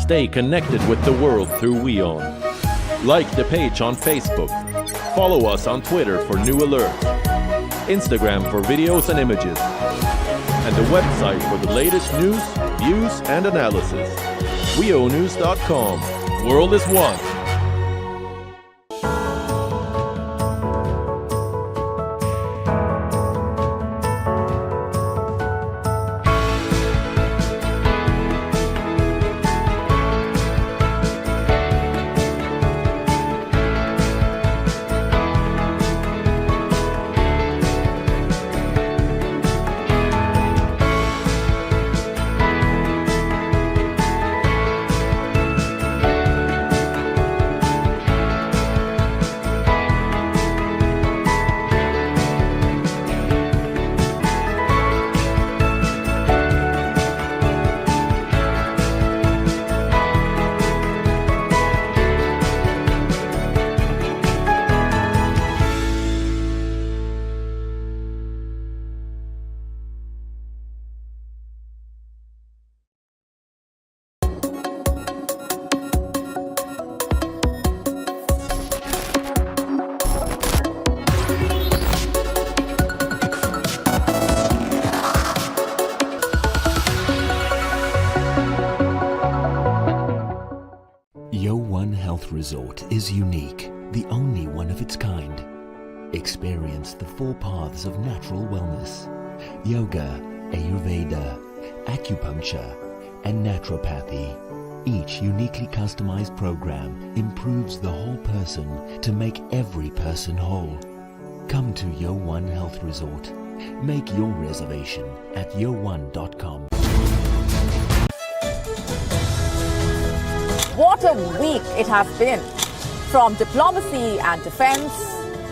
Stay connected with the world through WION. Like the page on Facebook. Follow us on Twitter for new alerts. Instagram for videos and images. And the website for the latest news, views, and analysis. WIONews.com. World is one. Resort is unique, the only one of its kind. Experience the 4 paths of natural wellness: yoga, Ayurveda, acupuncture, and naturopathy. Each uniquely customized program improves the whole person to make every person whole. Come to WION Health Resort. Make your reservation at WION.com. What a week it has been. From diplomacy and defense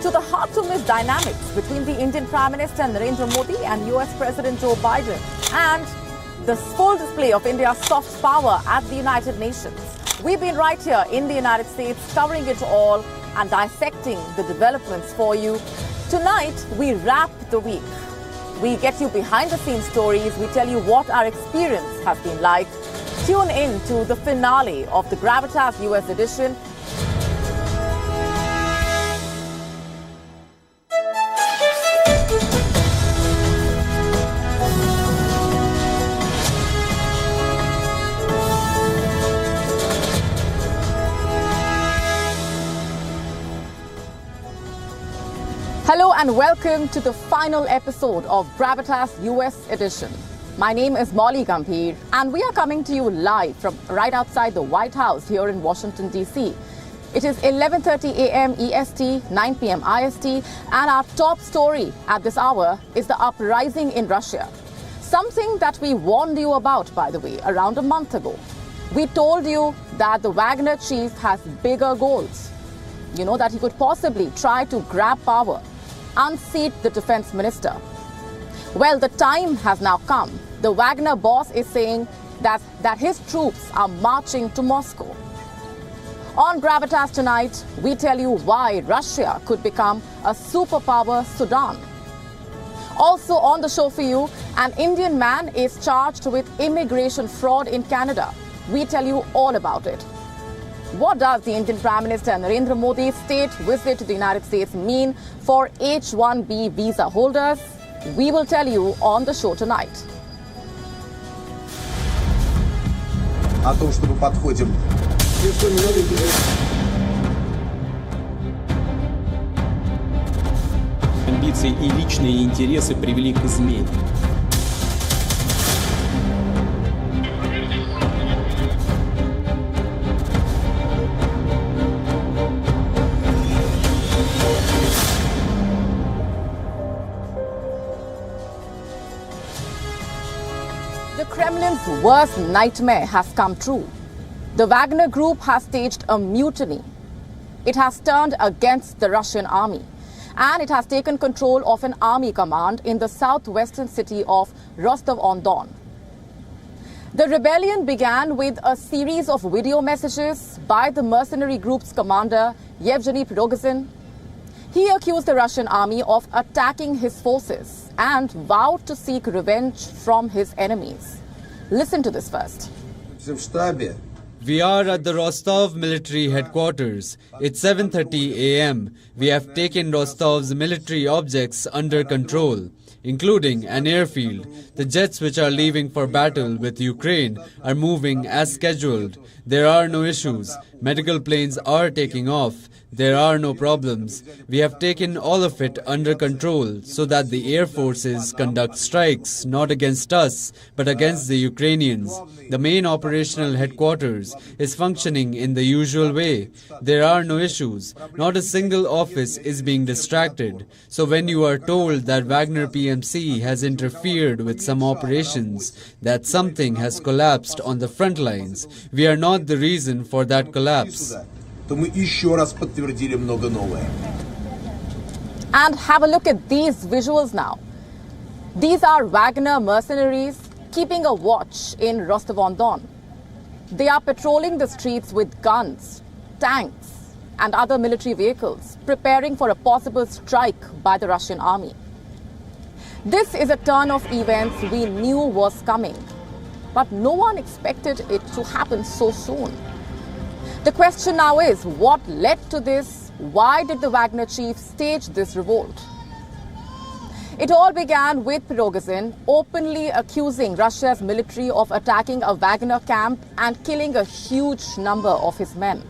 to the hard-to-miss dynamics between the Indian Prime Minister Narendra Modi and US President Joe Biden, and the full display of India's soft power at the United Nations. We've been right here in the United States covering it all and dissecting the developments for you. Tonight, we wrap the week. We get you behind-the-scenes stories. We tell you what our experience has been like. Tune in to the finale of the Gravitas US edition. Hello and welcome to the final episode of Gravitas US edition. My name is Molly Gambhir and we are coming to you live from right outside the White House here in Washington, D.C. It is 11:30 a.m. EST, 9 p.m. IST, and our top story at this hour is the uprising in Russia. Something that we warned you about, by the way, around a month ago. We told you that the Wagner chief has bigger goals. You know, that he could possibly try to grab power, unseat the defense minister. Well, the time has now come. The Wagner boss is saying that his troops are marching to Moscow. On Gravitas tonight, we tell you why Russia could become a superpower Sudan. Also on the show for you, an Indian man is charged with immigration fraud in Canada. We tell you all about it. What does the Indian Prime Minister Narendra Modi's state visit to the United States mean for H-1B visa holders? We will tell you on the show tonight. О том, что мы подходим. Амбиции и личные интересы привели к измене. The Kremlin's worst nightmare has come true. The Wagner Group has staged a mutiny. It has turned against the Russian army, and it has taken control of an army command in the southwestern city of Rostov-on-Don. The rebellion began with a series of video messages by the mercenary group's commander, Yevgeny Prigozhin. He accused the Russian army of attacking his forces and vowed to seek revenge from his enemies. Listen to this first. В штабе We are at the Rostov military headquarters. It's 7:30 a.m. We have taken Rostov's military objects under control, including an airfield. The jets which are leaving for battle with Ukraine are moving as scheduled. There are no issues. Medical planes are taking off. There are no problems. We have taken all of it under control so that the air forces conduct strikes not against us but against the Ukrainians. The main operational headquarters is functioning in the usual way. There are no issues. Not a single office is being distracted. So when you are told that Wagner PMC has interfered with some operations, that something has collapsed on the front lines, we are not the reason for that collapse. то мы еще раз подтвердили много новое. And have a look at these visuals now. These are Wagner mercenaries keeping a watch in Rostov-on-Don. They are patrolling the streets with guns, tanks, and other military vehicles, preparing for a possible strike by the Russian army. This is a turn of events we knew was coming, but no one expected it to happen so soon. The question now is, what led to this? Why did the Wagner chief stage this revolt? It all began with Prigozhin openly accusing Russia's military of attacking a Wagner camp and killing a huge number of his men.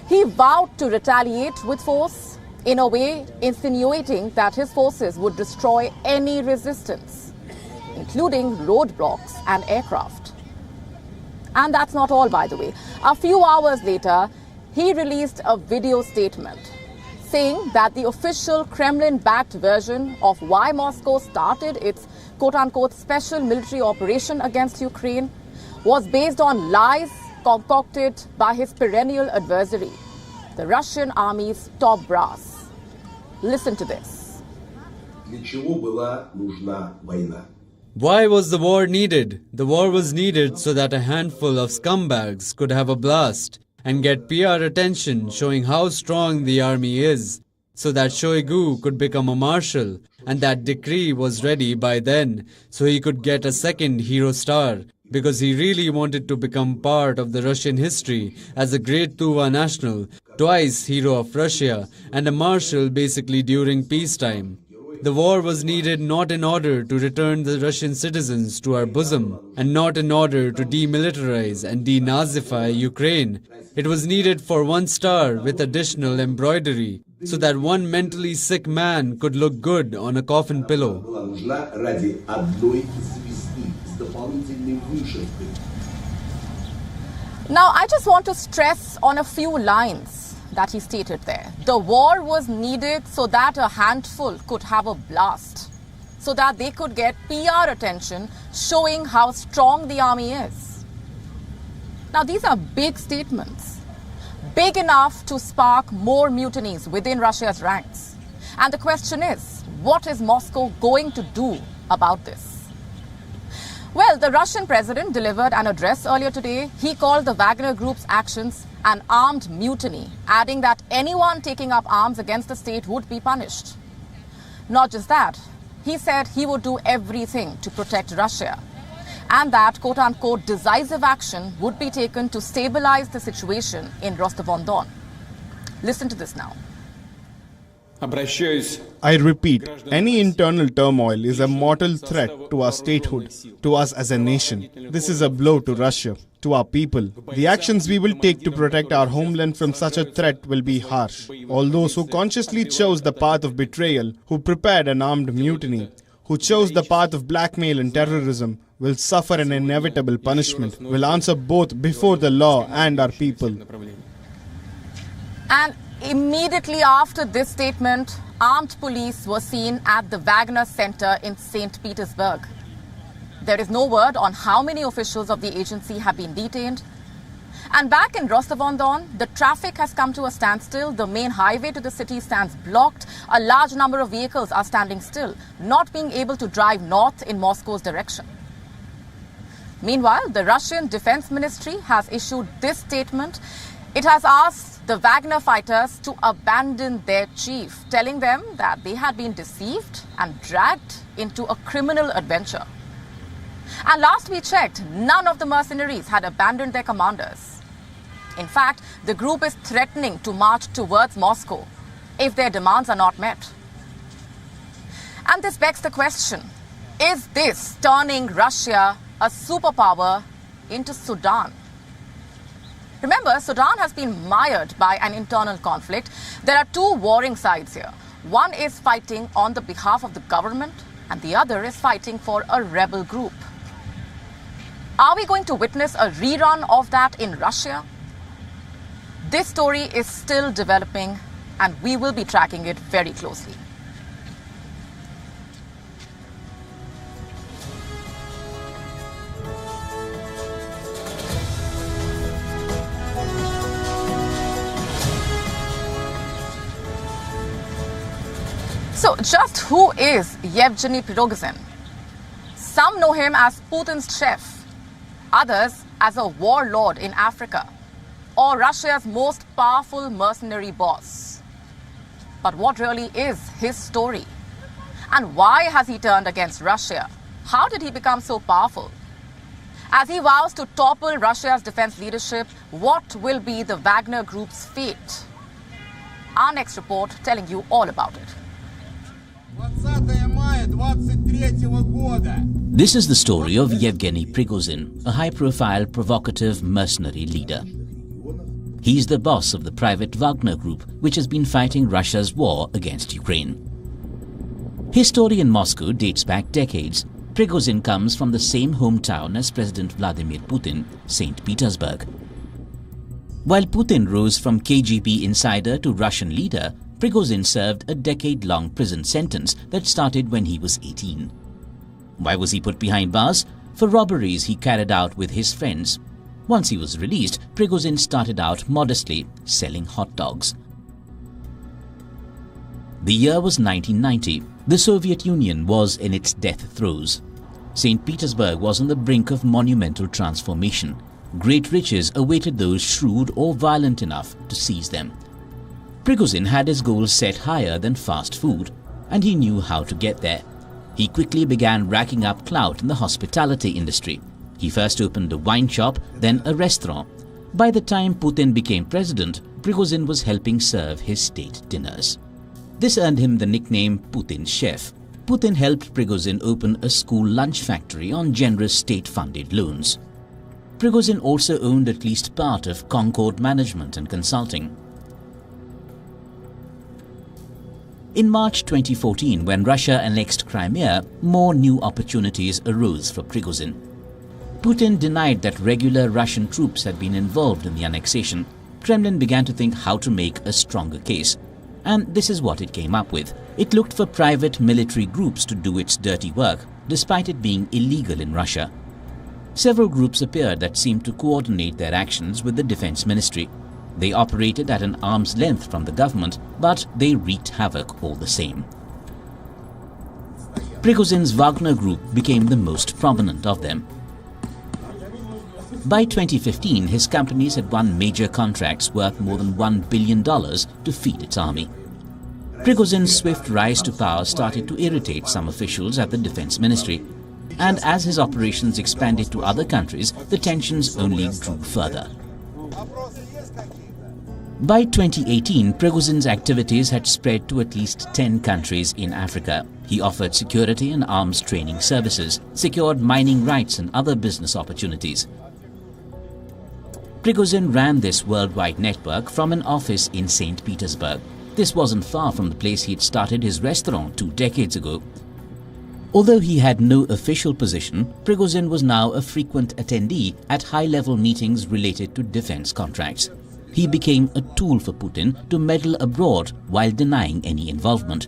He vowed to retaliate with force, in a way insinuating that his forces would destroy any resistance, including roadblocks and aircraft. And that's not all, by the way. A few hours later, he released a video statement saying that the official Kremlin-backed version of why Moscow started its quote-unquote special military operation against Ukraine was based on lies concocted by his perennial adversary, the Russian army's top brass. Listen to this. Для чего была нужна война? Why was the war needed? The war was needed so that a handful of scumbags could have a blast and get PR attention showing how strong the army is, so that Shoigu could become a marshal, and that decree was ready by then, so he could get a second hero star, because he really wanted to become part of the Russian history as a great Tuva national, twice hero of Russia, and a marshal basically during peacetime. The war was needed not in order to return the Russian citizens to our bosom, and not in order to demilitarize and denazify Ukraine. It was needed for one star with additional embroidery, so that one mentally sick man could look good on a coffin pillow. Была нужна ради одной звезды с дополнительной вышивкой. Now, I just want to stress on a few lines that he stated there. The war was needed so that a handful could have a blast, so that they could get PR attention showing how strong the army is. Now, these are big statements, big enough to spark more mutinies within Russia's ranks. And the question is, what is Moscow going to do about this? Well, the Russian president delivered an address earlier today. He called the Wagner Group's actions an armed mutiny, adding that anyone taking up arms against the state would be punished. Not just that, he said he would do everything to protect Russia, and that quote-unquote decisive action would be taken to stabilize the situation in Rostov-on-Don. Listen to this now. I repeat, any internal turmoil is a mortal threat to our statehood, to us as a nation. This is a blow to Russia, to our people. The actions we will take to protect our homeland from such a threat will be harsh. All those who consciously chose the path of betrayal, who prepared an armed mutiny, who chose the path of blackmail and terrorism, will suffer an inevitable punishment, will answer both before the law and our people. And immediately after this statement, armed police were seen at the Wagner Center in St. Petersburg. There is no word on how many officials of the agency have been detained. And back in Rostov-on-Don, the traffic has come to a standstill. The main highway to the city stands blocked. A large number of vehicles are standing still, not being able to drive north in Moscow's direction. Meanwhile, the Russian Defense Ministry has issued this statement. It has asked the Wagner fighters to abandon their chief, telling them that they had been deceived and dragged into a criminal adventure. And last we checked, none of the mercenaries had abandoned their commanders. In fact, the group is threatening to march towards Moscow if their demands are not met. And this begs the question, is this turning Russia, a superpower, into Sudan? Remember, Sudan has been mired by an internal conflict. There are two warring sides here. One is fighting on the behalf of the government, and the other is fighting for a rebel group. Are we going to witness a rerun of that in Russia? This story is still developing, and we will be tracking it very closely. So just who is Yevgeny Prigozhin? Some know him as Putin's chef, others as a warlord in Africa, or Russia's most powerful mercenary boss. But what really is his story? And why has he turned against Russia? How did he become so powerful? As he vows to topple Russia's defense leadership, what will be the Wagner Group's fate? Our next report telling you all about it. This is the story of Yevgeny Prigozhin, a high-profile, provocative mercenary leader. He's the boss of the private Wagner Group, which has been fighting Russia's war against Ukraine. His story in Moscow dates back decades. Prigozhin comes from the same hometown as President Vladimir Putin, St. Petersburg. While Putin rose from KGB insider to Russian leader, Prigozhin served a decade-long prison sentence that started when he was 18. Why was he put behind bars? For robberies he carried out with his friends. Once he was released, Prigozhin started out modestly, selling hot dogs. The year was 1990. The Soviet Union was in its death throes. St. Petersburg was on the brink of monumental transformation. Great riches awaited those shrewd or violent enough to seize them. Prigozhin had his goals set higher than fast food, and he knew how to get there. He quickly began racking up clout in the hospitality industry. He first opened a wine shop, then a restaurant. By the time Putin became president, Prigozhin was helping serve his state dinners. This earned him the nickname Putin's chef. Putin helped Prigozhin open a school lunch factory on generous state-funded loans. Prigozhin also owned at least part of Concord Management and Consulting. In March 2014, when Russia annexed Crimea, more new opportunities arose for Prigozhin. Putin denied that regular Russian troops had been involved in the annexation. Kremlin began to think how to make a stronger case. And this is what it came up with. It looked for private military groups to do its dirty work, despite it being illegal in Russia. Several groups appeared that seemed to coordinate their actions with the defense ministry. They operated at an arm's length from the government, but they wreaked havoc all the same. Prigozhin's Wagner Group became the most prominent of them. By 2015, his companies had won major contracts worth more than $1 billion to feed its army. Prigozhin's swift rise to power started to irritate some officials at the defense ministry, and as his operations expanded to other countries, the tensions only grew further. By 2018, Prigozhin's activities had spread to at least 10 countries in Africa. He offered security and arms training services, secured mining rights and other business opportunities. Prigozhin ran this worldwide network from an office in St. Petersburg. This wasn't far from the place he'd started his restaurant 2 decades ago. Although he had no official position, Prigozhin was now a frequent attendee at high-level meetings related to defense contracts. He became a tool for Putin to meddle abroad while denying any involvement.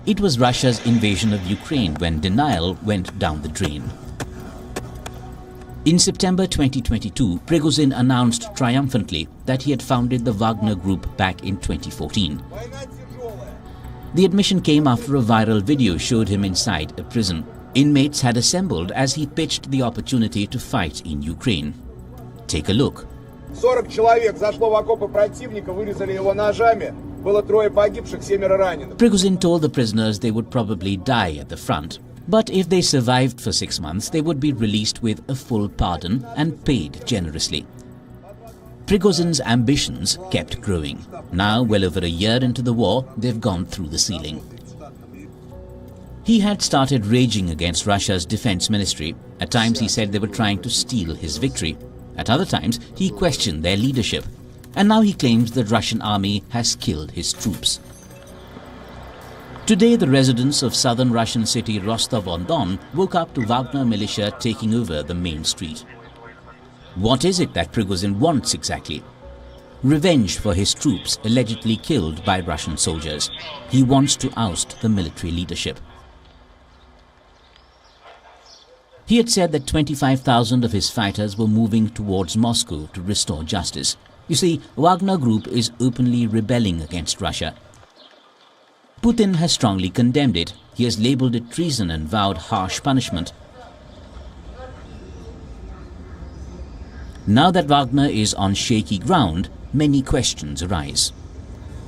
It was Russia's invasion of Ukraine when denial went down the drain. In September 2022, Prigozhin announced triumphantly that he had founded the Wagner Group back in 2014. The admission came after a viral video showed him inside a prison. Inmates had assembled as he pitched the opportunity to fight in Ukraine. Take a look. 40 человек зашло в окопы противника, вырезали его ножами. Было 3 погибших, 7 раненых. Prigozhin told the prisoners they would probably die at the front. But if they survived for 6 months, they would be released with a full pardon and paid generously. Prigozhin's ambitions kept growing. Now, well over a year into the war, they've gone through the ceiling. He had started raging against Russia's defense ministry. At times he said they were trying to steal his victory. At other times he questioned their leadership. And now he claims the Russian army has killed his troops. Today the residents of southern Russian city Rostov-on-Don woke up to Wagner militia taking over the main street. What is it that Prigozhin wants exactly? Revenge for his troops allegedly killed by Russian soldiers. He wants to oust the military leadership. He had said that 25,000 of his fighters were moving towards Moscow to restore justice. You see, Wagner Group is openly rebelling against Russia. Putin has strongly condemned it. He has labelled it treason and vowed harsh punishment. Now that Wagner is on shaky ground, many questions arise.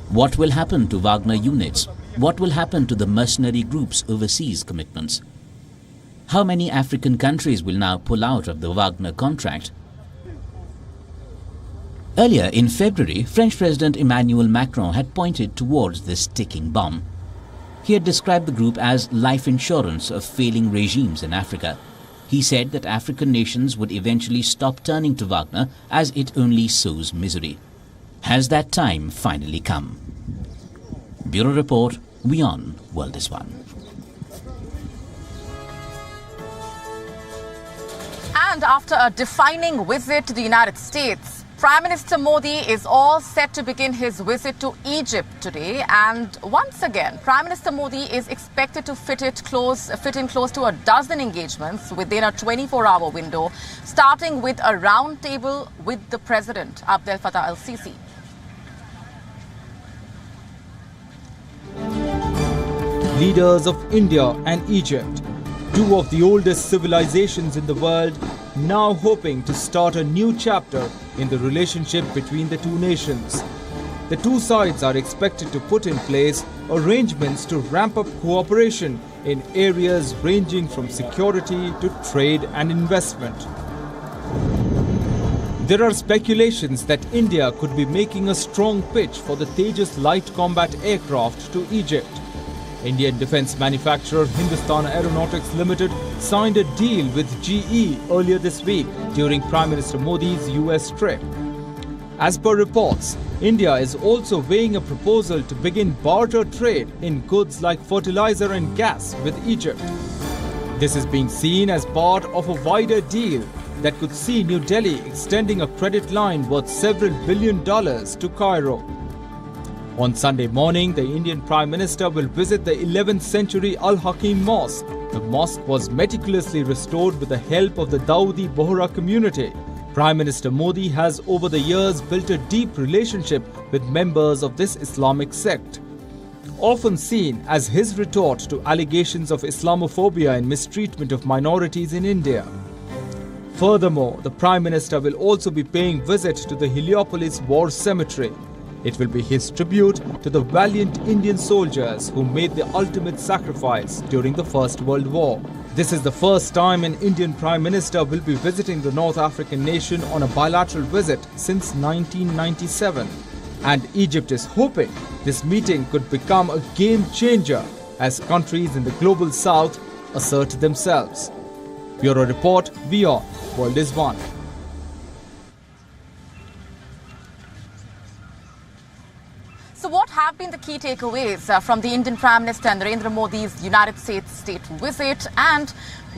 What will happen to Wagner units? What will happen to the mercenary group's overseas commitments? How many African countries will now pull out of the Wagner contract? Earlier in February, French President Emmanuel Macron had pointed towards this ticking bomb. He had described the group as life insurance of failing regimes in Africa. He said that African nations would eventually stop turning to Wagner as it only sows misery. Has that time finally come? Bureau Report, WION World is One. And after a defining visit to the United States, Prime Minister Modi is all set to begin his visit to Egypt today. And once again, Prime Minister Modi is expected to fit in close to a dozen engagements within a 24-hour window, starting with a round table with the President, Abdel Fattah al-Sisi. Leaders of India and Egypt, two of the oldest civilizations in the world, now hoping to start a new chapter in the relationship between the two nations. The two sides are expected to put in place arrangements to ramp up cooperation in areas ranging from security to trade and investment. There are speculations that India could be making a strong pitch for the Tejas light combat aircraft to Egypt. Indian defense manufacturer Hindustan Aeronautics Limited signed a deal with GE earlier this week during Prime Minister Modi's US trip. As per reports, India is also weighing a proposal to begin barter trade in goods like fertilizer and gas with Egypt. This is being seen as part of a wider deal that could see New Delhi extending a credit line worth several $1 billion to Cairo. On Sunday morning, the Indian Prime Minister will visit the 11th century Al-Hakim Mosque. The mosque was meticulously restored with the help of the Dawoodi Bohra community. Prime Minister Modi has over the years built a deep relationship with members of this Islamic sect, often seen as his retort to allegations of Islamophobia and mistreatment of minorities in India. Furthermore, the Prime Minister will also be paying visit to the Heliopolis War Cemetery. It will be his tribute to the valiant Indian soldiers who made the ultimate sacrifice during the First World War. This is the first time an Indian Prime Minister will be visiting the North African nation on a bilateral visit since 1997. And Egypt is hoping this meeting could become a game changer as countries in the global south assert themselves. Bureau Report, WION World is One. So what have been the key takeaways from the Indian Prime Minister Narendra Modi's United States state visit, and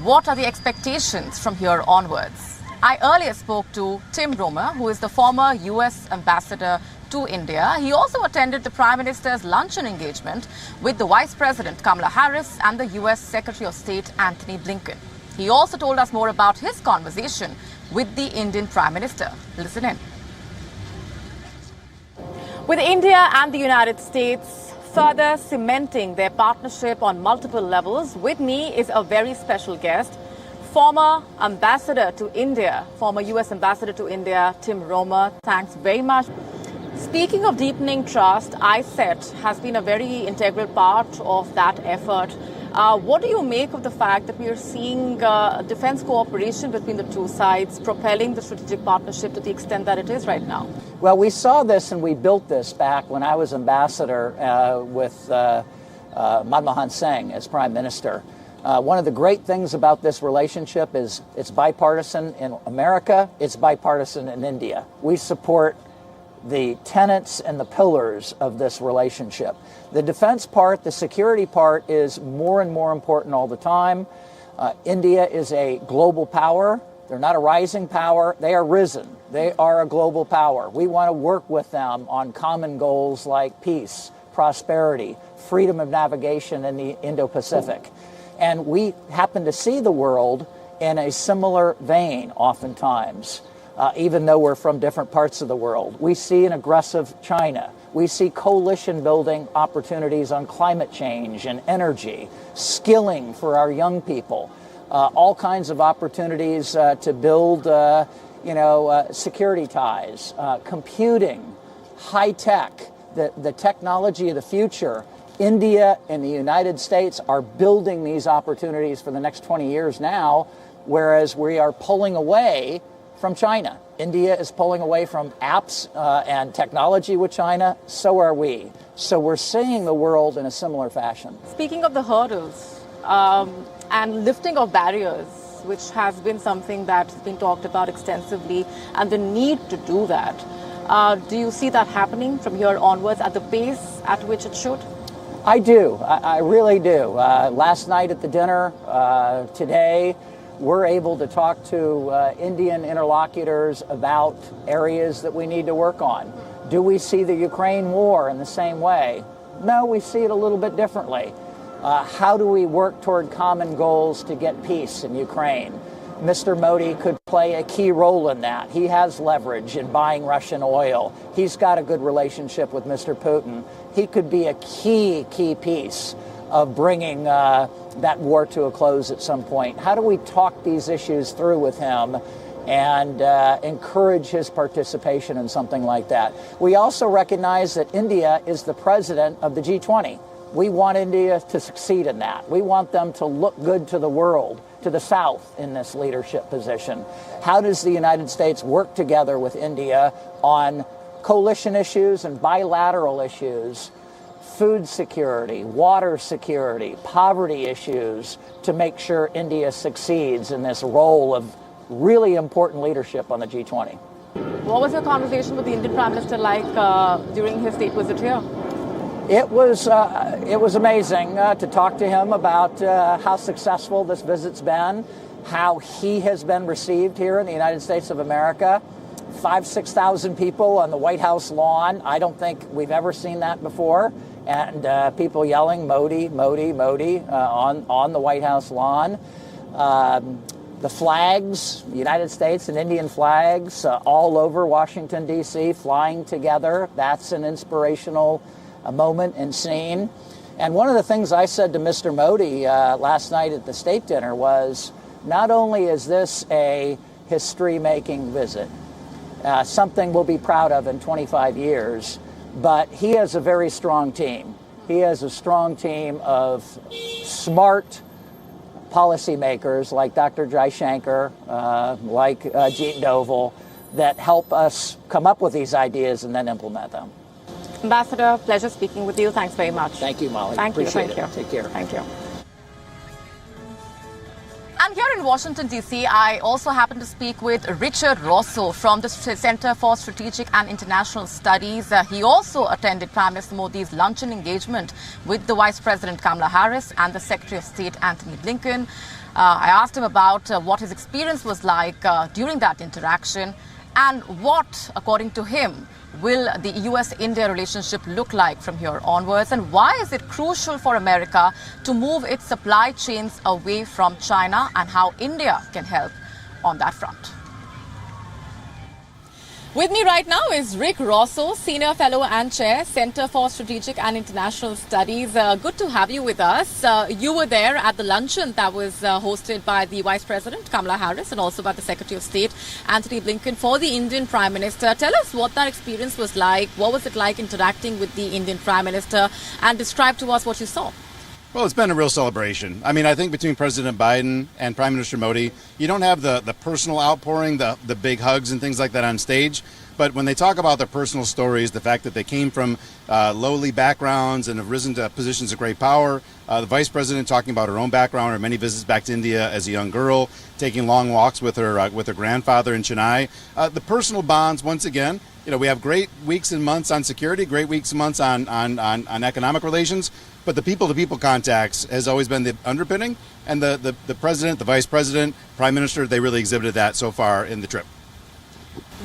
what are the expectations from here onwards? I earlier spoke to Tim Romer, who is the former US ambassador to India. He also attended the Prime Minister's luncheon engagement with the Vice President Kamala Harris and the US Secretary of State Antony Blinken. He also told us more about his conversation with the Indian Prime Minister. Listen in. With India and the United States further cementing their partnership on multiple levels, with me is a very special guest, former ambassador to India, former US ambassador to India, Tim Romer. Thanks very much. Speaking of deepening trust, ISET has been a very integral part of that effort. What do you make of the fact that we are seeing defense cooperation between the two sides propelling the strategic partnership to the extent that it is right now? Well, we saw this and we built this back when I was ambassador with Manmohan Singh as prime minister. One of the great things about this relationship is it's bipartisan in America, it's bipartisan in India. We support the tenets and the pillars of this relationship. The defense part, the security part is more and more important all the time. India is a global power. They're not a rising power. They are risen. They are a global power. We want to work with them on common goals like peace, prosperity, freedom of navigation in the Indo-Pacific. And we happen to see the world in a similar vein oftentimes, even though we're from different parts of the world. We see an aggressive China. We see coalition building opportunities on climate change and energy, skilling for our young people, all kinds of opportunities to build security ties, computing, high tech, the technology of the future. India and the United States are building these opportunities for the next 20 years now, whereas we are pulling away from China. India is pulling away from apps and technology with China. So are we. So we're seeing the world in a similar fashion. Speaking of the hurdles and lifting of barriers, which has been something that's been talked about extensively, and the need to do that, do you see that happening from here onwards at the pace at which it should? I do. I really do. Last night at the dinner, today, we're able to talk to Indian interlocutors about areas that we need to work on. Do we see the Ukraine war in the same way? No, we see it a little bit differently. How do we work toward common goals to get peace in Ukraine? Mr. Modi could play a key role in that. He has leverage in buying Russian oil. He's got a good relationship with Mr. Putin. He could be a key piece of bringing that war to a close at some point. How do we talk these issues through with him and encourage his participation in something like that? We also recognize that India is the president of the G20. We want India to succeed in that. We want them to look good to the world, to the South in this leadership position. How does the United States work together with India on coalition issues and bilateral issues, food security, water security, poverty issues, to make sure India succeeds in this role of really important leadership on the G20? What was your conversation with the Indian Prime Minister like during his state visit here? It was amazing to talk to him about how successful this visit's been, how he has been received here in the United States of America. 5,000-6,000 people on the White House lawn. I don't think we've ever seen that before. And people yelling Modi, Modi, Modi on the White House lawn. The flags, the United States and Indian flags all over Washington, D.C., flying together. That's an inspirational moment and scene. And one of the things I said to Mr. Modi last night at the state dinner was, not only is this a history-making visit, something we'll be proud of in 25 years, but he has a very strong team. He has a strong team of smart policymakers like Dr. Jaishankar, like Jeet Doval, that help us come up with these ideas and then implement them. Ambassador, pleasure speaking with you. Thanks very much. Thank you, Molly. Thank you. Appreciate it. Take care. Thank you. And here in Washington, D.C., I also happened to speak with Richard Rosso from the Center for Strategic and International Studies. He also attended Prime Minister Modi's luncheon engagement with the Vice President Kamala Harris and the Secretary of State Antony Blinken. I asked him about what his experience was like during that interaction and what, according to him, will the US-India relationship look like from here onwards, and why is it crucial for America to move its supply chains away from China, and how India can help on that front. With me right now is Rick Rosso, Senior Fellow and Chair, Center for Strategic and International Studies. Good to have you with us. You were there at the luncheon that was hosted by the Vice President, Kamala Harris, and also by the Secretary of State, Antony Blinken, for the Indian Prime Minister. Tell us what that experience was like. What was it like interacting with the Indian Prime Minister? And describe to us what you saw. Well, it's been a real celebration. I mean, I think between President Biden and Prime Minister Modi, you don't have the personal outpouring, the big hugs and things like that on stage. But when they talk about their personal stories, the fact that they came from lowly backgrounds and have risen to positions of great power, the vice president talking about her own background, her many visits back to India as a young girl, taking long walks with her grandfather in Chennai, the personal bonds. Once again, we have great weeks and months on security, great weeks and months on economic relations, but the people-to-people contacts has always been the underpinning, and the president, the vice president, prime minister, they really exhibited that so far in the trip.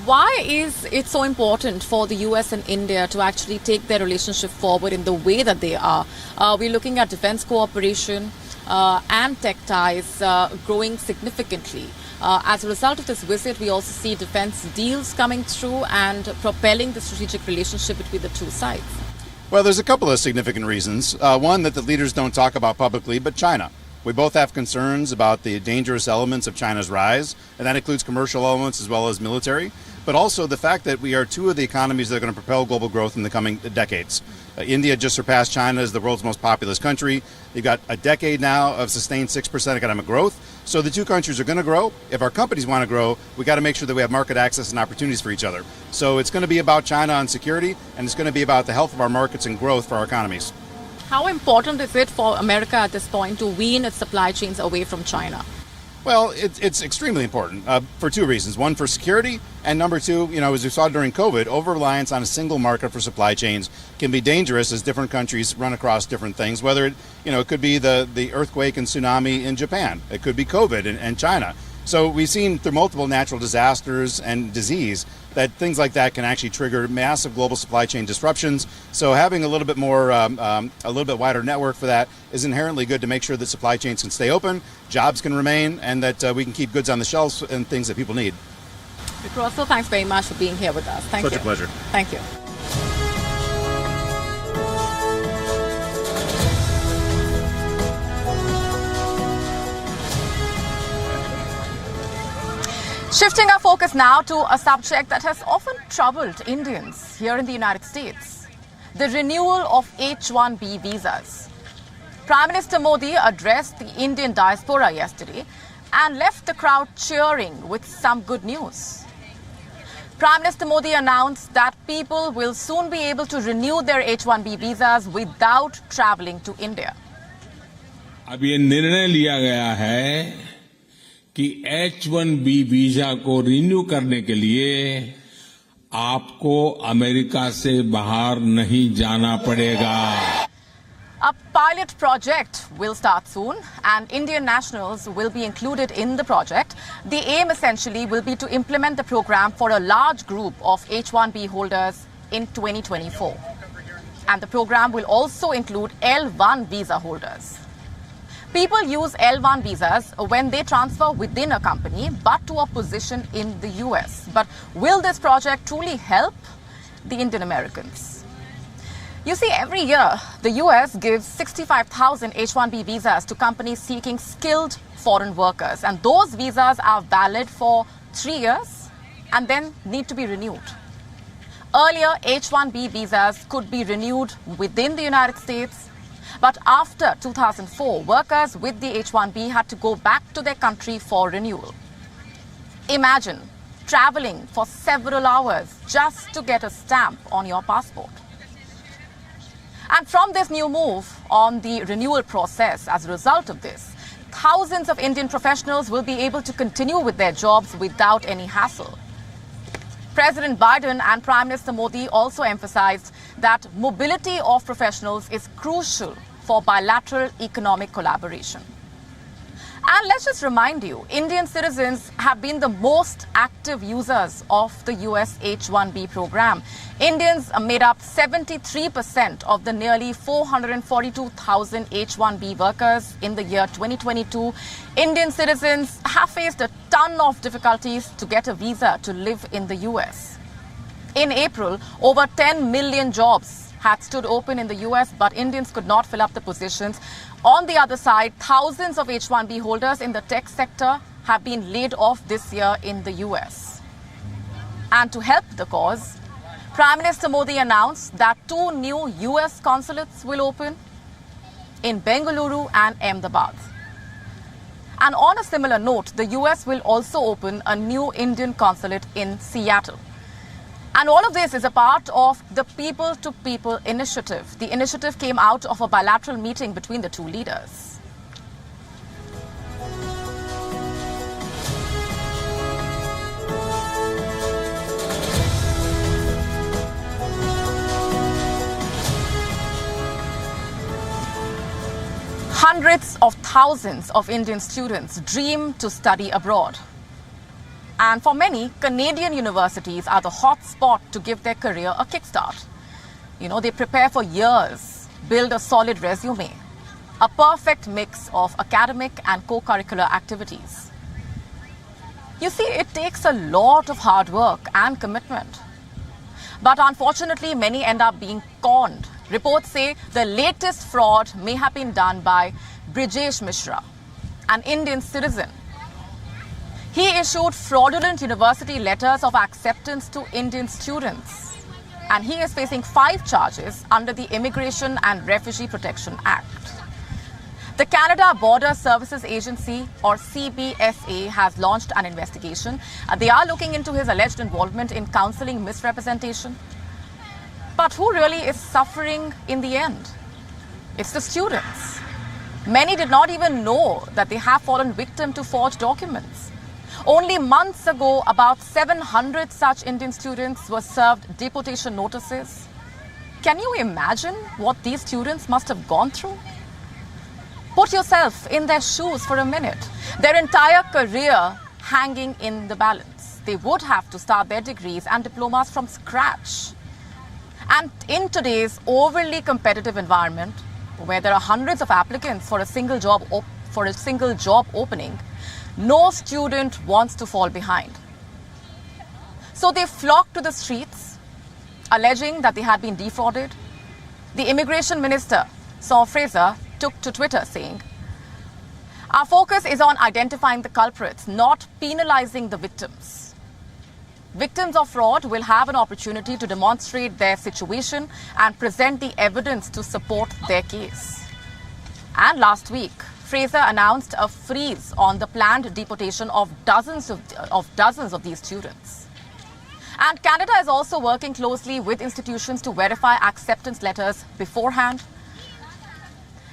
Why is it so important for the US and India to actually take their relationship forward in the way that they are? We're looking at defense cooperation and tech ties growing significantly. As a result of this visit, we also see defense deals coming through and propelling the strategic relationship between the two sides. Well, there's a couple of significant reasons. One that the leaders don't talk about publicly, but China. We both have concerns about the dangerous elements of China's rise, and that includes commercial elements as well as military, but also the fact that we are two of the economies that are going to propel global growth in the coming decades. India just surpassed China as the world's most populous country. They've got a decade now of sustained 6% economic growth. So the two countries are going to grow. If our companies want to grow, we got to make sure that we have market access and opportunities for each other. So it's going to be about China and security, and it's going to be about the health of our markets and growth for our economies. How important is it for America at this point to wean its supply chains away from China? Well, it's extremely important for two reasons. One, for security, and number two, as we saw during COVID, over-reliance on a single market for supply chains can be dangerous as different countries run across different things, whether it could be the earthquake and tsunami in Japan. It could be COVID and China. So we've seen through multiple natural disasters and disease that things like that can actually trigger massive global supply chain disruptions. So having a little bit more, a little bit wider network for that is inherently good to make sure that supply chains can stay open, jobs can remain, and that we can keep goods on the shelves and things that people need. Russell, thanks very much for being here with us. Thank you. Such a pleasure. Thank you. Shifting our focus now to a subject that has often troubled Indians here in the United States, the renewal of H-1B visas. Prime Minister Modi addressed the Indian diaspora yesterday and left the crowd cheering with some good news. Prime Minister Modi announced that people will soon be able to renew their H-1B visas without traveling to India. अब ये निर्णय लिया गया है कि H-1B visa को renew करने के लिए आपको अमेरिका से बाहर नहीं जाना पड़ेगा. A pilot project will start soon and Indian nationals will be included in the project. The aim essentially will be to implement the program for a large group of H-1B holders in 2024. And the program will also include L-1 visa holders. People use L-1 visas when they transfer within a company, but to a position in the US. But will this project truly help the Indian Americans? You see, every year, the US gives 65,000 H-1B visas to companies seeking skilled foreign workers. And those visas are valid for 3 years and then need to be renewed. Earlier, H-1B visas could be renewed within the United States. But after 2004, workers with the H-1B had to go back to their country for renewal. Imagine traveling for several hours just to get a stamp on your passport. And from this new move on the renewal process, as a result of this, thousands of Indian professionals will be able to continue with their jobs without any hassle. President Biden and Prime Minister Modi also emphasized that mobility of professionals is crucial for bilateral economic collaboration. And let's just remind you, Indian citizens have been the most active users of the US H-1B program. Indians made up 73% of the nearly 442,000 H-1B workers in the year 2022. Indian citizens have faced a ton of difficulties to get a visa to live in the US. In April, over 10 million jobs had stood open in the US, but Indians could not fill up the positions. On the other side, thousands of H-1B holders in the tech sector have been laid off this year in the US. And to help the cause, Prime Minister Modi announced that 2 new US consulates will open. in Bengaluru and Ahmedabad. And on a similar note, the US will also open a new Indian consulate in Seattle. And all of this is a part of the people-to-people initiative. The initiative came out of a bilateral meeting between the two leaders. Hundreds of thousands of Indian students dream to study abroad. And for many, Canadian universities are the hot spot to give their career a kickstart. You know, they prepare for years, build a solid resume, a perfect mix of academic and co-curricular activities. You see, it takes a lot of hard work and commitment. But unfortunately, many end up being conned. Reports say the latest fraud may have been done by Brijesh Mishra, an Indian citizen. He issued fraudulent university letters of acceptance to Indian students, and he is facing 5 charges under the Immigration and Refugee Protection Act. The Canada Border Services Agency, or CBSA, has launched an investigation. They are looking into his alleged involvement in counseling misrepresentation. But who really is suffering in the end? It's the students. Many did not even know that they have fallen victim to forged documents. Only months ago, about 700 such Indian students were served deportation notices. Can you imagine what these students must have gone through? Put yourself in their shoes for a minute. Their entire career hanging in the balance. They would have to start their degrees and diplomas from scratch. And in today's overly competitive environment, where there are hundreds of applicants for a single job opening, no student wants to fall behind. So they flocked to the streets, alleging that they had been defrauded. The Immigration Minister, Saw Fraser, took to Twitter saying, "Our focus is on identifying the culprits, not penalizing the victims. Victims of fraud will have an opportunity to demonstrate their situation and present the evidence to support their case." And last week, Fraser announced a freeze on the planned deportation of dozens of these students. And Canada is also working closely with institutions to verify acceptance letters beforehand.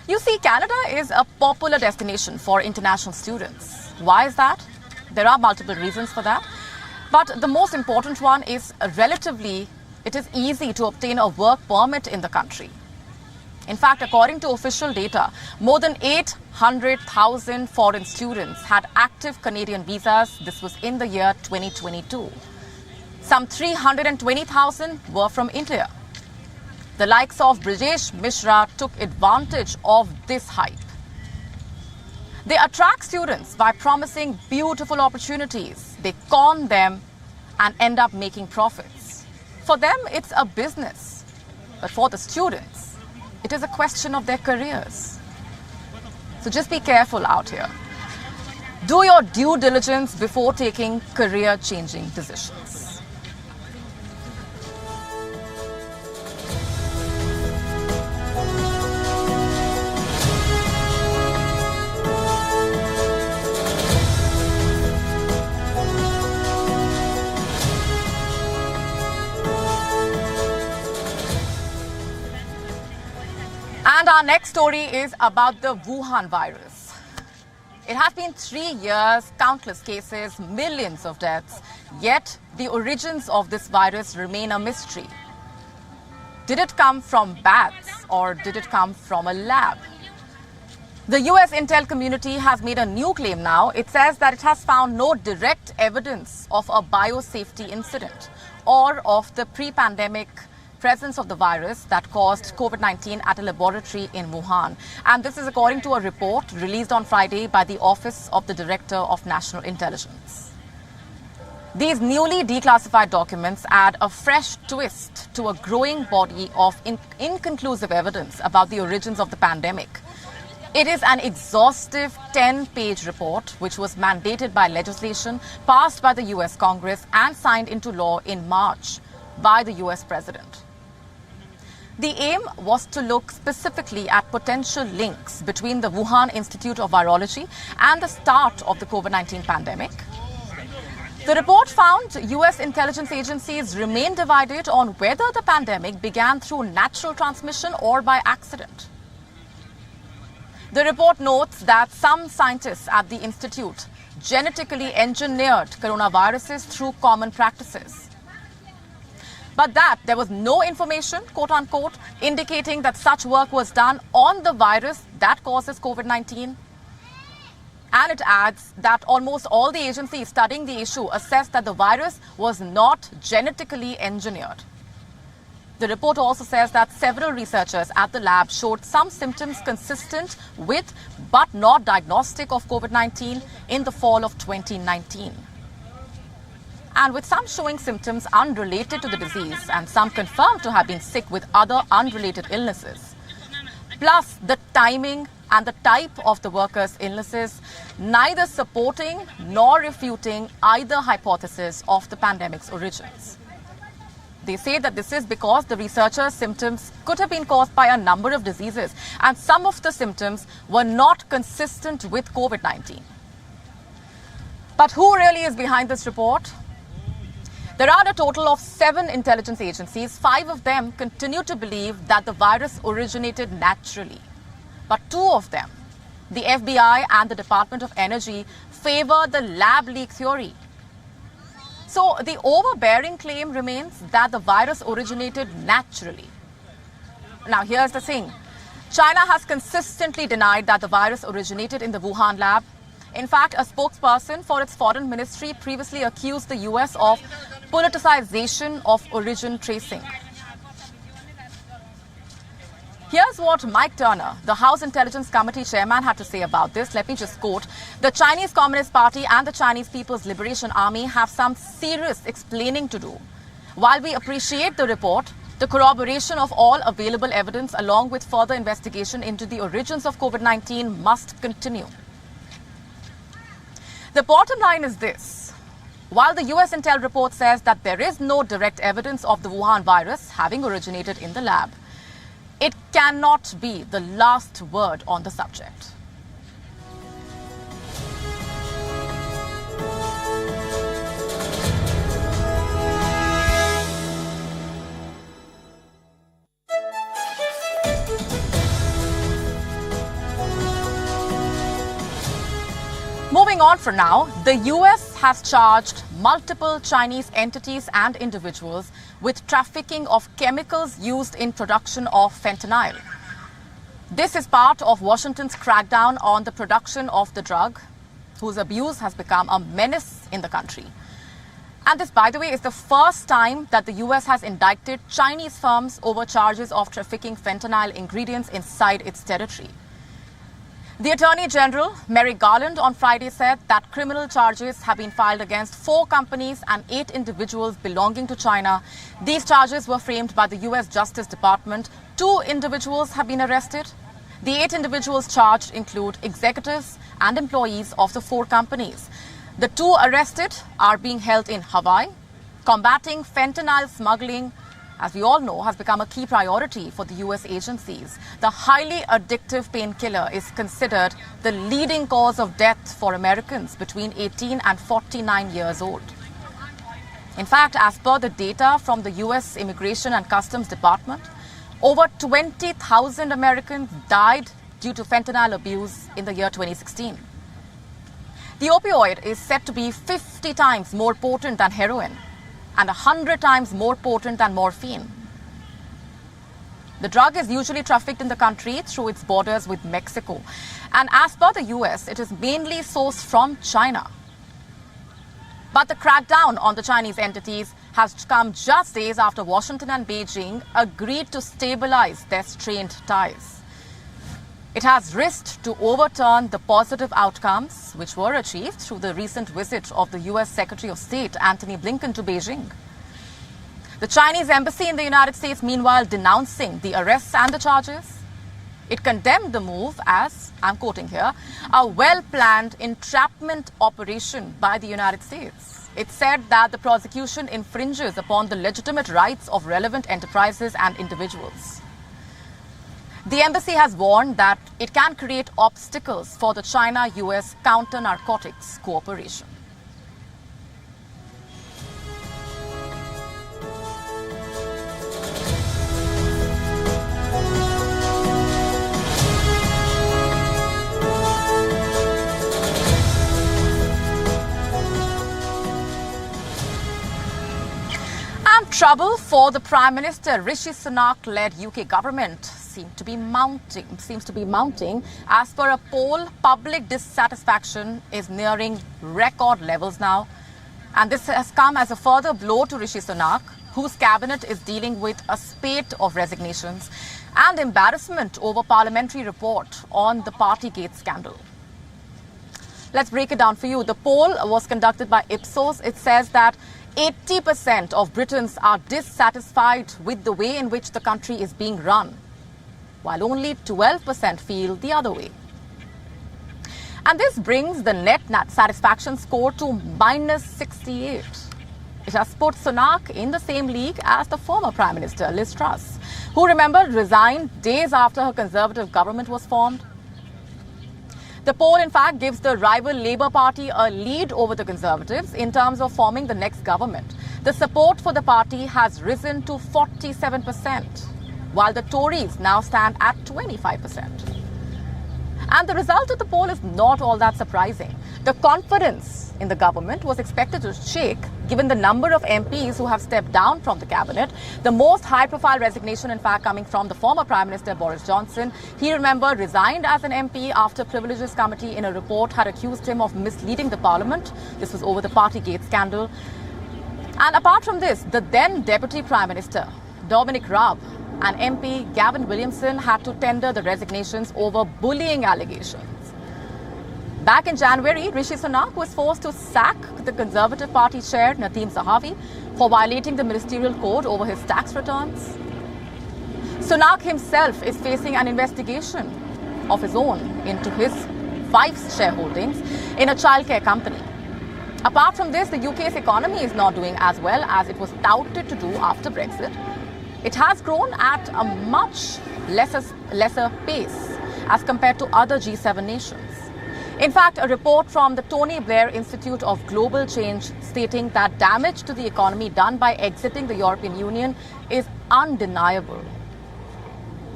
You see, Canada is a popular destination for international students. Why is that? There are multiple reasons for that. But the most important one is it is easy to obtain a work permit in the country. In fact, according to official data, more than 800,000 foreign students had active Canadian visas. This was in the year 2022. Some 320,000 were from India. The likes of Brijesh Mishra took advantage of this hype. They attract students by promising beautiful opportunities. They con them and end up making profits. For them, it's a business. But for the students, it is a question of their careers. So just be careful out here. Do your due diligence before taking career-changing decisions. And our next story is about the Wuhan virus. It has been 3 years, countless cases, millions of deaths, yet the origins of this virus remain a mystery. Did it come from bats or did it come from a lab? The US intel community has made a new claim now. It says that it has found no direct evidence of a biosafety incident or of the pre-pandemic presence of the virus that caused COVID-19 at a laboratory in Wuhan. And this is according to a report released on Friday by the Office of the Director of National Intelligence. These newly declassified documents add a fresh twist to a growing body of inconclusive evidence about the origins of the pandemic. It is an exhaustive 10-page report which was mandated by legislation passed by the US Congress and signed into law in March by the US President. The aim was to look specifically at potential links between the Wuhan Institute of Virology and the start of the COVID-19 pandemic. The report found US intelligence agencies remain divided on whether the pandemic began through natural transmission or by accident. The report notes that some scientists at the institute genetically engineered coronaviruses through common practices. But that there was no information, quote unquote, indicating that such work was done on the virus that causes COVID-19. And it adds that almost all the agencies studying the issue assessed that the virus was not genetically engineered. The report also says that several researchers at the lab showed some symptoms consistent with but not diagnostic of COVID-19 in the fall of 2019. And with some showing symptoms unrelated to the disease and some confirmed to have been sick with other unrelated illnesses. Plus the timing and the type of the workers' illnesses, neither supporting nor refuting either hypothesis of the pandemic's origins. They say that this is because the researchers' symptoms could have been caused by a number of diseases, and some of the symptoms were not consistent with COVID-19. But who really is behind this report? There are a total of 7 intelligence agencies. 5 of them continue to believe that the virus originated naturally. But 2 of them, the FBI and the Department of Energy, favor the lab leak theory. So the overbearing claim remains that the virus originated naturally. Now here's the thing. China has consistently denied that the virus originated in the Wuhan lab. In fact, a spokesperson for its foreign ministry previously accused the US of politicization of origin tracing. Here's what Mike Turner, the House Intelligence Committee chairman, had to say about this. Let me just quote. The Chinese Communist Party and the Chinese People's Liberation Army have some serious explaining to do. While we appreciate the report, the corroboration of all available evidence along with further investigation into the origins of COVID-19 must continue. The bottom line is this. While the US Intel report says that there is no direct evidence of the Wuhan virus having originated in the lab, it cannot be the last word on the subject. Moving on for now, the US has charged multiple Chinese entities and individuals with trafficking of chemicals used in production of fentanyl. This is part of Washington's crackdown on the production of the drug, whose abuse has become a menace in the country. And this, by the way, is the first time that the US has indicted Chinese firms over charges of trafficking fentanyl ingredients inside its territory. The Attorney General, Merrick Garland, on Friday said that criminal charges have been filed against 4 companies and 8 individuals belonging to China. These charges were framed by the US Justice Department. 2 individuals have been arrested. The 8 individuals charged include executives and employees of the 4 companies. The 2 arrested are being held in Hawaii. Combating fentanyl smuggling, as we all know, has become a key priority for the US agencies. The highly addictive painkiller is considered the leading cause of death for Americans between 18 and 49 years old. In fact, as per the data from the US Immigration and Customs Department, over 20,000 Americans died due to fentanyl abuse in the year 2016. The opioid is said to be 50 times more potent than heroin and 100 times more potent than morphine. The drug is usually trafficked in the country through its borders with Mexico. And as per the US, it is mainly sourced from China. But the crackdown on the Chinese entities has come just days after Washington and Beijing agreed to stabilize their strained ties. It has risked to overturn the positive outcomes which were achieved through the recent visit of the US Secretary of State, Antony Blinken, to Beijing. The Chinese embassy in the United States, meanwhile, denouncing the arrests and the charges. It condemned the move as, I'm quoting here, a well-planned entrapment operation by the United States. It said that the prosecution infringes upon the legitimate rights of relevant enterprises and individuals. The embassy has warned that it can create obstacles for the China-US counter-narcotics cooperation. Trouble for the Prime Minister. Rishi Sunak-led UK government seems to be mounting. As per a poll, public dissatisfaction is nearing record levels now. And this has come as a further blow to Rishi Sunak, whose cabinet is dealing with a spate of resignations and embarrassment over parliamentary report on the Partygate scandal. Let's break it down for you. The poll was conducted by Ipsos. It says that 80% of Britons are dissatisfied with the way in which the country is being run, while only 12% feel the other way. And this brings the net satisfaction score to -68. It has put Sunak in the same league as the former Prime Minister, Liz Truss, who, remember, resigned days after her Conservative government was formed. The poll, in fact, gives the rival Labour Party a lead over the Conservatives in terms of forming the next government. The support for the party has risen to 47%, while the Tories now stand at 25%. And the result of the poll is not all that surprising. The confidence in the government was expected to shake given the number of MPs who have stepped down from the cabinet. The most high-profile resignation, in fact, coming from the former Prime Minister Boris Johnson. He, remember, resigned as an MP after Privileges Committee in a report had accused him of misleading the Parliament. This was over the Partygate scandal. And apart from this, the then Deputy Prime Minister, Dominic Raab, and MP Gavin Williamson had to tender the resignations over bullying allegations. Back in January, Rishi Sunak was forced to sack the Conservative Party chair, Nadeem Zahawi, for violating the ministerial code over his tax returns. Sunak himself is facing an investigation of his own into his wife's shareholdings in a childcare company. Apart from this, the UK's economy is not doing as well as it was touted to do after Brexit. It has grown at a much lesser pace as compared to other G7 nations. In fact, a report from the Tony Blair Institute of Global Change stating that damage to the economy done by exiting the European Union is undeniable.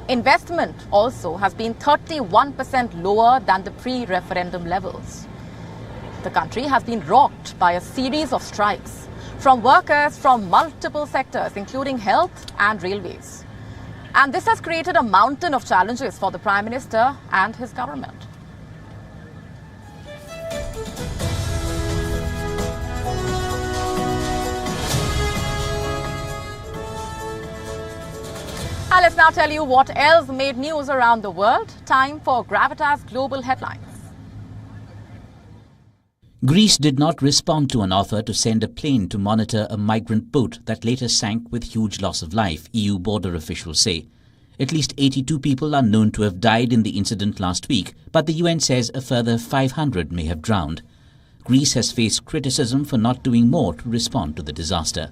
Investment also has been 31% lower than the pre-referendum levels. The country has been rocked by a series of strikes from workers from multiple sectors, including health and railways. And this has created a mountain of challenges for the Prime Minister and his government. And let's now tell you what else made news around the world. Time for Gravitas Global Headlines. Greece did not respond to an offer to send a plane to monitor a migrant boat that later sank with huge loss of life, EU border officials say. At least 82 people are known to have died in the incident last week, but the UN says a further 500 may have drowned. Greece has faced criticism for not doing more to respond to the disaster.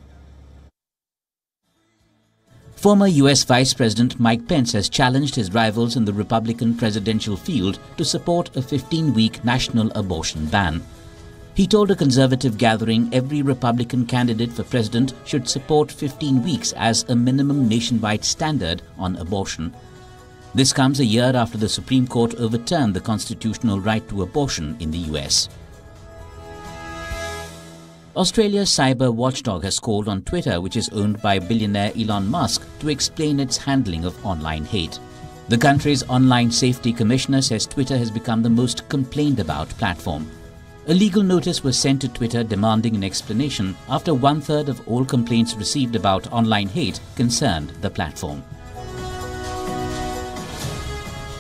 Former US Vice President Mike Pence has challenged his rivals in the Republican presidential field to support a 15-week national abortion ban. He told a conservative gathering every Republican candidate for president should support 15 weeks as a minimum nationwide standard on abortion. This comes a year after the Supreme Court overturned the constitutional right to abortion in the US. Australia's cyber watchdog has called on Twitter, which is owned by billionaire Elon Musk, to explain its handling of online hate. The country's online safety commissioner says Twitter has become the most complained about platform. A legal notice was sent to Twitter demanding an explanation after 1/3 of all complaints received about online hate concerned the platform.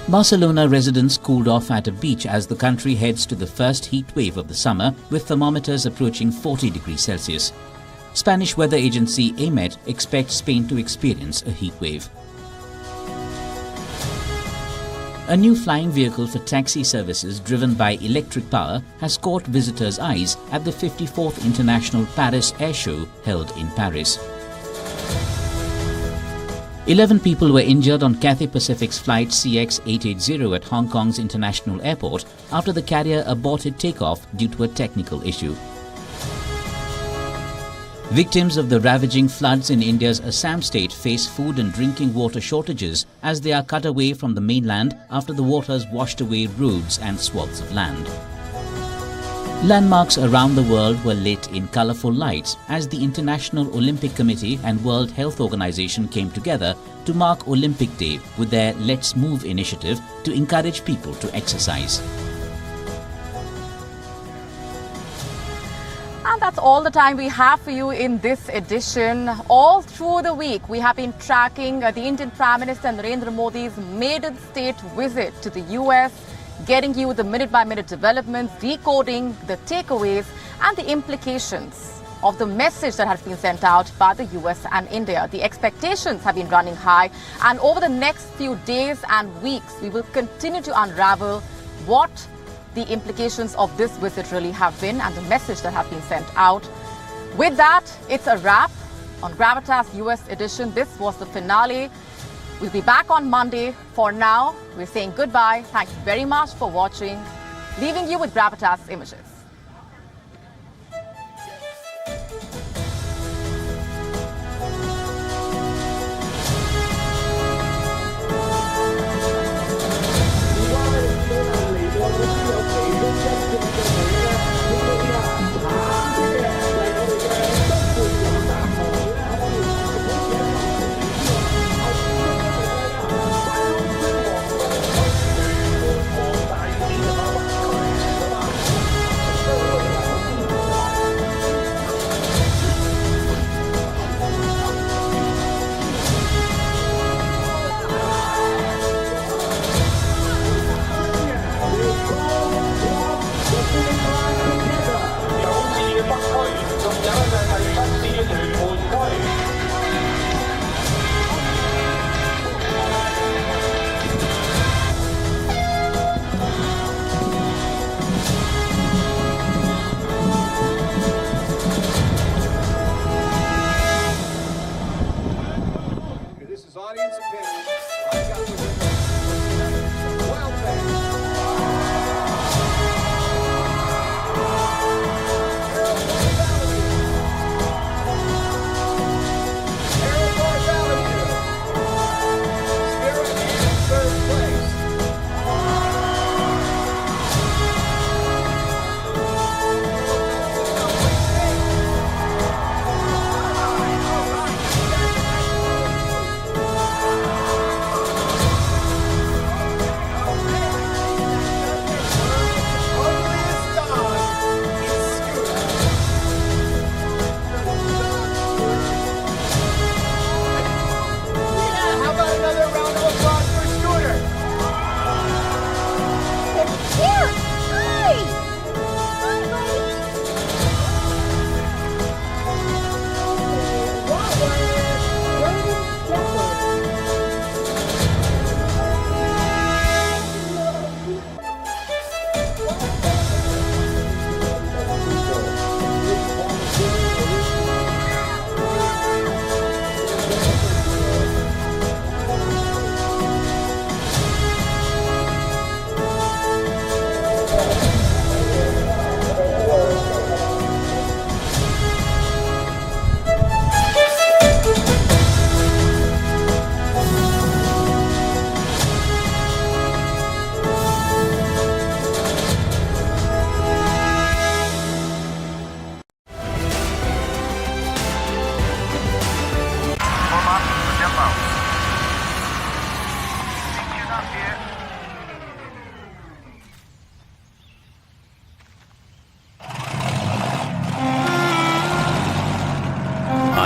Barcelona residents cooled off at a beach as the country heads to the first heat wave of the summer, with thermometers approaching 40 degrees Celsius. Spanish weather agency AMET expects Spain to experience a heat wave. A new flying vehicle for taxi services driven by electric power has caught visitors' eyes at the 54th International Paris Air Show held in Paris. 11 people were injured on Cathay Pacific's flight CX-880 at Hong Kong's International Airport after the carrier aborted takeoff due to a technical issue. Victims of the ravaging floods in India's Assam state face food and drinking water shortages as they are cut away from the mainland after the waters washed away roads and swaths of land. Landmarks around the world were lit in colourful lights as the International Olympic Committee and World Health Organization came together to mark Olympic Day with their Let's Move initiative to encourage people to exercise. And that's all the time we have for you in this edition. All through the week, we have been tracking the Indian Prime Minister Narendra Modi's maiden state visit to the US, getting you the minute-by-minute developments, decoding the takeaways and the implications of the message that has been sent out by the US and India. The expectations have been running high, and over the next few days and weeks, we will continue to unravel what the implications of this visit really have been and the message that have been sent out. With that, it's a wrap on Gravitas US edition. This was the finale. We'll be back on Monday. For now, we're saying goodbye. Thank you very much for watching. Leaving you with Gravitas images.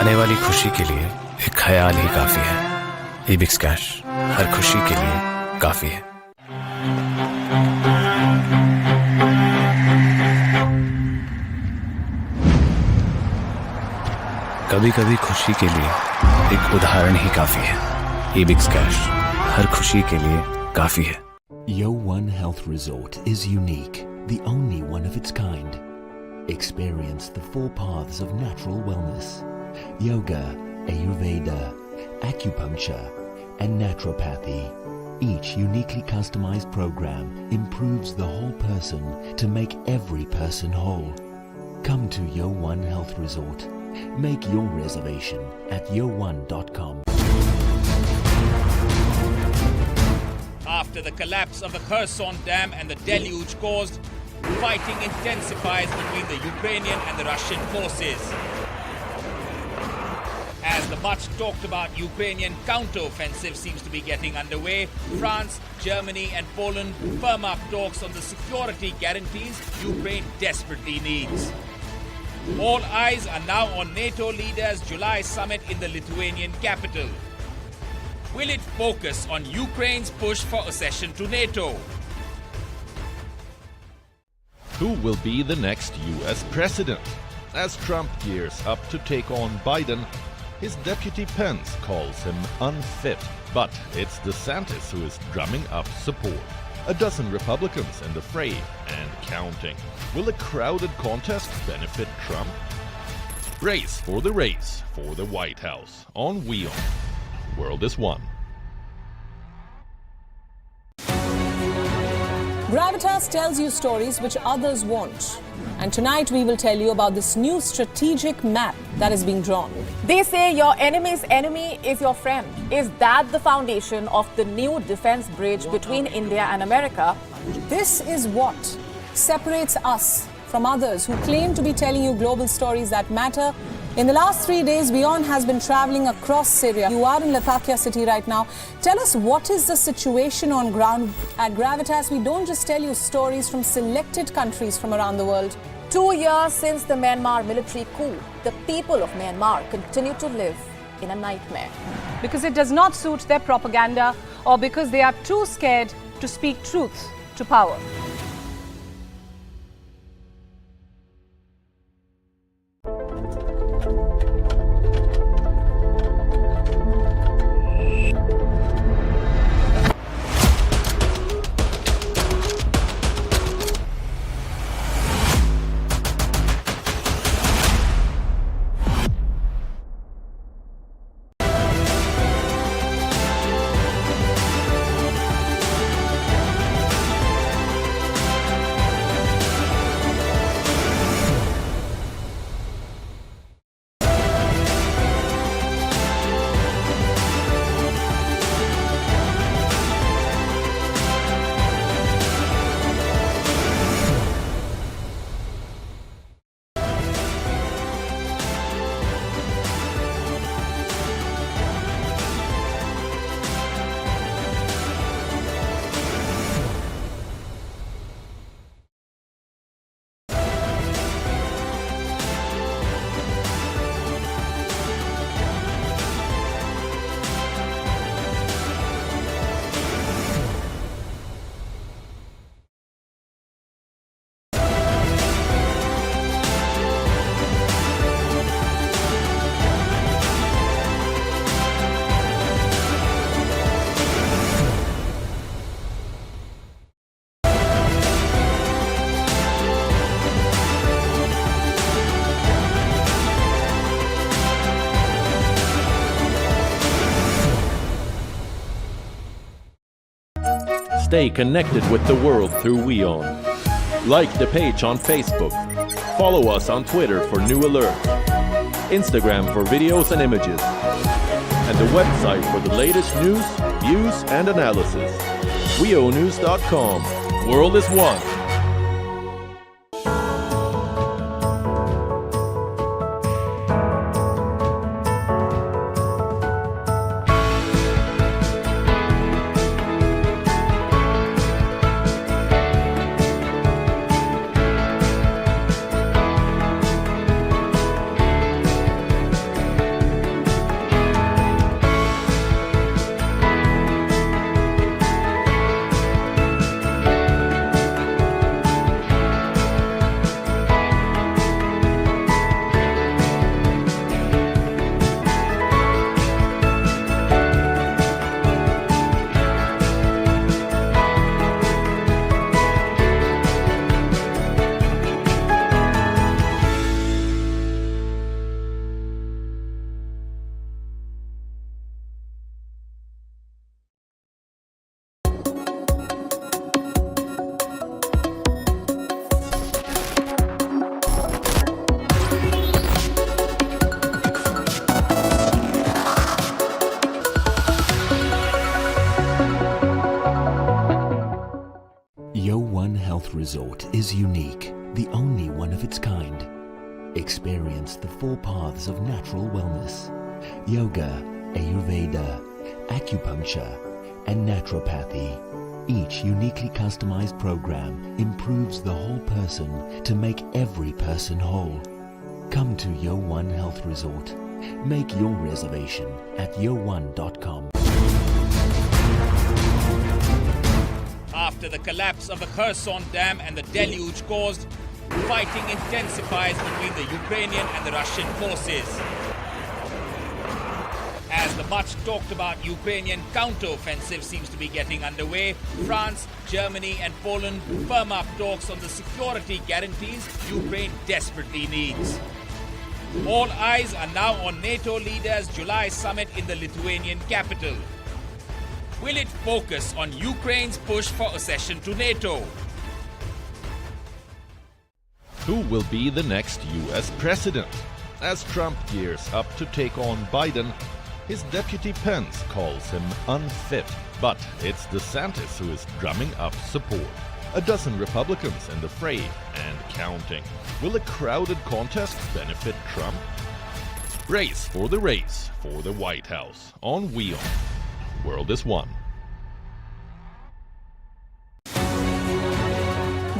आने वाली खुशी के लिए एक ख्याल ही काफी है। ईबिक्स cash हर खुशी के लिए काफी है। कभी कभी खुशी के लिए एक उदाहरण ही काफी है। ईबिक्स कैश हर खुशी के लिए काफी है। WION Health Resort is unique, the only one of its kind. Experience the 4 paths of natural wellness: yoga, Ayurveda, acupuncture, and naturopathy. Each uniquely customized program improves the whole person to make every person whole. Come to WION Health Resort. Make your reservation at WION.com. After the collapse of the Kherson Dam and the deluge caused, fighting intensifies between the Ukrainian and the Russian forces. As the much talked about Ukrainian counter-offensive seems to be getting underway, France, Germany and Poland firm up talks on the security guarantees Ukraine desperately needs. All eyes are now on NATO leaders' July summit in the Lithuanian capital. Will it focus on Ukraine's push for accession to NATO? Who will be the next US president? As Trump gears up to take on Biden, his deputy Pence calls him unfit. But it's DeSantis who is drumming up support. A dozen Republicans in the fray and counting. Will a crowded contest benefit Trump? Race for the White House on WION. World is one. Gravitas tells you stories which others won't. And tonight we will tell you about this new strategic map that is being drawn. They say your enemy's enemy is your friend. Is that the foundation of the new defense bridge between India and America? This is what separates us from others who claim to be telling you global stories that matter. In the last 3 days, WION has been traveling across Syria. You are in Latakia city right now. Tell us, what is the situation on ground? At Gravitas, we don't just tell you stories from selected countries from around the world. 2 years since the Myanmar military coup, the people of Myanmar continue to live in a nightmare. Because it does not suit their propaganda, or because they are too scared to speak truth to power. Stay connected with the world through WION. Like the page on Facebook. Follow us on Twitter for new alerts. Instagram for videos and images. And the website for the latest news, views and analysis. WIONews.com. World is one. is unique, the only one of its kind. Experience the 4 paths of natural wellness: yoga, Ayurveda, acupuncture, and naturopathy. Each uniquely customized program improves the whole person to make every person whole. Come to WION Health Resort. Make your reservation at WION.com. After the collapse of the Kherson Dam and the deluge caused, fighting intensifies between the Ukrainian and the Russian forces. As the much talked about Ukrainian counter-offensive seems to be getting underway, France, Germany and Poland firm up talks on the security guarantees Ukraine desperately needs. All eyes are now on NATO leaders' July summit in the Lithuanian capital. Will it focus on Ukraine's push for accession to NATO? Who will be the next US president? As Trump gears up to take on Biden, his deputy Pence calls him unfit. But it's DeSantis who is drumming up support. A dozen Republicans in the fray and counting. Will a crowded contest benefit Trump? Race for the White House on WION. World is One.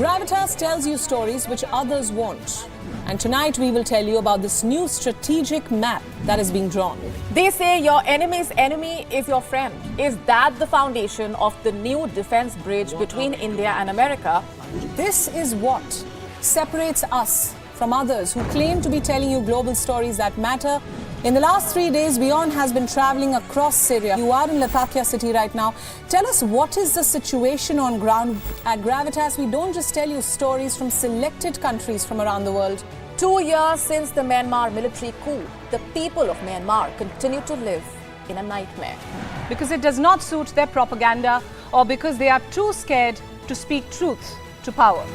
Gravitas tells you stories which others won't. And tonight we will tell you about this new strategic map that is being drawn. They say your enemy's enemy is your friend. Is that the foundation of the new defense bridge between India and America? This is what separates us from others who claim to be telling you global stories that matter. In the last 3 days, WION has been traveling across Syria. You are in Latakia city right now. Tell us, what is the situation on ground? At Gravitas, we don't just tell you stories from selected countries from around the world. 2 years since the Myanmar military coup, the people of Myanmar continue to live in a nightmare. Because it does not suit their propaganda, or because they are too scared to speak truth to power.